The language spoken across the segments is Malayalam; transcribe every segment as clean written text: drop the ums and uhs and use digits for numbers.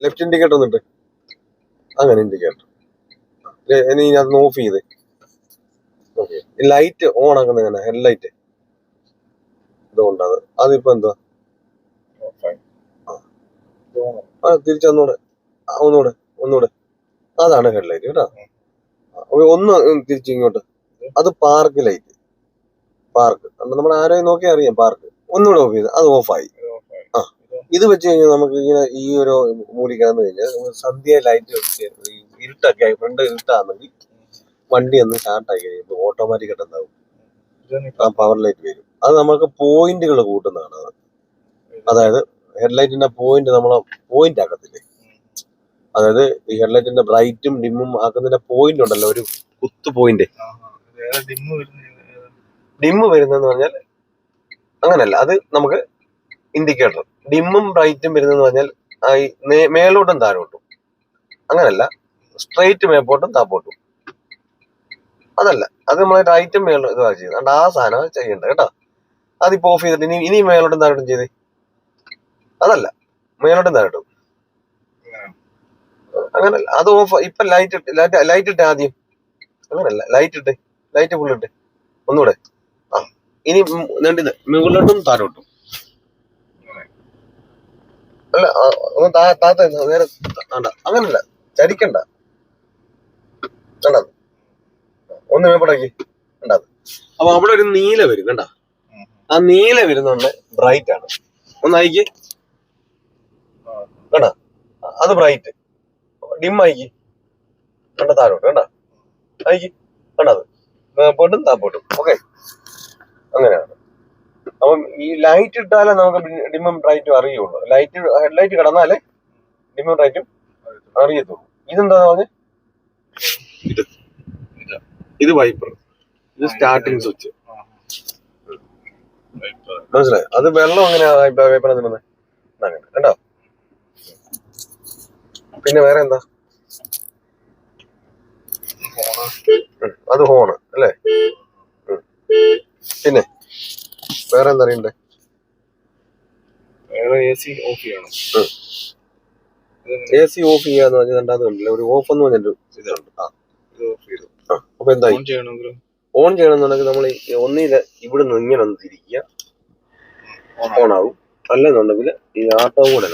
ലെഫ്റ്റ് ഇൻഡിക്കേറ്റർ ഒന്നിട്ട് അങ്ങനെ ഇൻഡിക്കേറ്റർ ഇനി അത് ഓഫ് ചെയ്ത് ഓക്കെ. ലൈറ്റ് ഓൺ ആക്കുന്നത് എങ്ങനെ? ഹെഡ്ലൈറ്റ് ഇതുകൊണ്ടത് അതിപ്പോ എന്താ തിരിച്ചൊന്നൂടെ ഒന്നുകൂടെ അതാണ് ഹെഡ്ലൈറ്റ് കേട്ടോ. ഒന്ന് തിരിച്ചു ഇങ്ങോട്ട് അത് പാർക്ക് ലൈറ്റ്. പാർക്ക് നമ്മുടെ ആരെയും നോക്കിയാൽ അറിയാം പാർക്ക്. ഒന്നുകൂടെ ഓഫ് ചെയ്ത് അത് ഓഫായി. ഇത് വെച്ച് കഴിഞ്ഞാൽ നമുക്ക് ഇങ്ങനെ ഈ ഒരു മൂടിക്കാന്ന് കഴിഞ്ഞാൽ സന്ധ്യ ലൈറ്റ് വെച്ച് ഇരുട്ടൊക്കെ ആയി ഫ്രണ്ട് ഇരുട്ടാണെങ്കിൽ വണ്ടി ഒന്ന് സ്റ്റാർട്ടായി കഴിയുമ്പോൾ ഓട്ടോമാറ്റിക് ആയിട്ട് എന്താവും ആ പവർ ലൈറ്റ് വരും. അത് നമുക്ക് പോയിന്റുകൾ കൂട്ടുന്നതാണ് അത്. അതായത് ഹെഡ്ലൈറ്റിന്റെ പോയിന്റ് നമ്മളെ പോയിന്റ് ആക്കത്തില്ലേ, അതായത് ഈ ഹെഡ്ലൈറ്റിന്റെ ബ്രൈറ്റും ഡിമ്മും ആക്കുന്നതിന്റെ പോയിന്റ് ഉണ്ടല്ലോ, ഒരു കുത്തു പോയിന്റ്. ഡിമ്മ് വരുന്നതെന്ന് പറഞ്ഞാൽ അങ്ങനല്ല, അത് നമുക്ക് ഇൻഡിക്കേറ്റർ. ഡിമ്മും ബ്രൈറ്റും വരുന്നതെന്ന് പറഞ്ഞാൽ മേലോട്ടും താഴോട്ടും, അങ്ങനല്ല സ്ട്രെയിറ്റ് മേപ്പോട്ടും താപ്പോട്ടും. അതല്ല, അത് നമ്മളെ റൈറ്റും മേലോട്ടും ഇതാണ് ചെയ്യുന്നത്. അതുകൊണ്ട് ആ സാധനം ചെയ്യേണ്ടത് കേട്ടോ. അതിപ്പോ ഓഫ് ചെയ്തിട്ട് ഇനി മേലോട്ടും താഴോട്ടും ചെയ്തേ. അതല്ല, മേലോട്ടും താഴോട്ടും അങ്ങനല്ല, അത് ഓഫ്. ഇപ്പൊ ലൈറ്റ് ഇട്ട് ആദ്യം അങ്ങനല്ല, ലൈറ്റ് ഫുൾ ഇട്ട് ഒന്നുകൂടെ. ആ ഇനി നീണ്ടിത് മുകളിലോട്ടും താഴോട്ടും. അല്ല ഒന്ന് താത്ത നേരെ വേണ്ട, അങ്ങനല്ല, ചരിക്കണ്ട. കണ്ടത് ഒന്ന് മേപ്പടാക്കി കണ്ടത്. അപ്പൊ അവിടെ ഒരു നീല വരും കണ്ട. ആ നീല വരുന്നുണ്ട് ബ്രൈറ്റ് ആണ്. ഒന്ന് അയക്ക് കണ്ട, അത് ബ്രൈറ്റ്. ഡിം അയക്ക് കണ്ട, താഴോട്ട് കണ്ട അയക്ക് കണ്ടത്, മേപ്പോട്ടും താപ്പോട്ടും. ഓക്കെ, അങ്ങനെയാണ്. അപ്പം ഈ ലൈറ്റ് ഇട്ടാലേ നമുക്ക് ഡിമ്മും ബ്രൈറ്റും അറിയുള്ളൂ. ഹെഡ്ലൈറ്റ് കിടന്നാലേ ഡിമ്മും ബ്രൈറ്റും അറിയത്തുള്ളൂ. ഇതെന്താ പറഞ്ഞ്, ഇത് വൈപ്പർ, ഇത് സ്റ്റാർട്ടിങ് സ്വിച്ച്. മനസ്സിലായി? അത് വെള്ളം എങ്ങനെയാ വൈപ്പർ നിന്നത് അങ്ങനെ കേട്ടോ. പിന്നെ വേറെ എന്താ? അത് ഹോണ് അല്ലേ. പിന്നെ വേറെ എന്താ അറിയണ്ടേ? AC ഓഫ് ചെയ്യണം. AC ഓഫ് ചെയ്യാന്ന് പറഞ്ഞാൽ രണ്ടാമത് കണ്ടില്ല, ഒരു ഓഫ് എന്ന് പറഞ്ഞൊരു ഇതുണ്ട്. അപ്പൊ എന്തായി? ഓൺ ചെയ്യണമെന്നുണ്ടെങ്കിൽ നമ്മൾ ഒന്നില്ല ഇവിടുന്ന് ഇങ്ങനെ ഒന്ന് തിരിക്കുക, ഓൺ ആവും. അല്ലെന്നുണ്ടെങ്കിൽ ഈ ആട്ടവും കൂടെ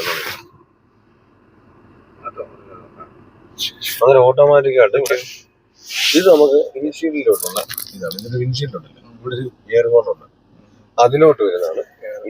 അങ്ങനെ ഓട്ടോമാറ്റിക് ആയിട്ട് ഇവിടെ. ഇത് നമുക്ക് വിൻഷീൽഡിലോട്ടുള്ള ഇതാണ്. ഇതിന്റെ വിൻഷീൽഡ് ഉണ്ടല്ലോ, ഇവിടെ ഒരു എയർ ഹോൺ ഉണ്ട്, അതിലോട്ട് വരുന്നതാണ്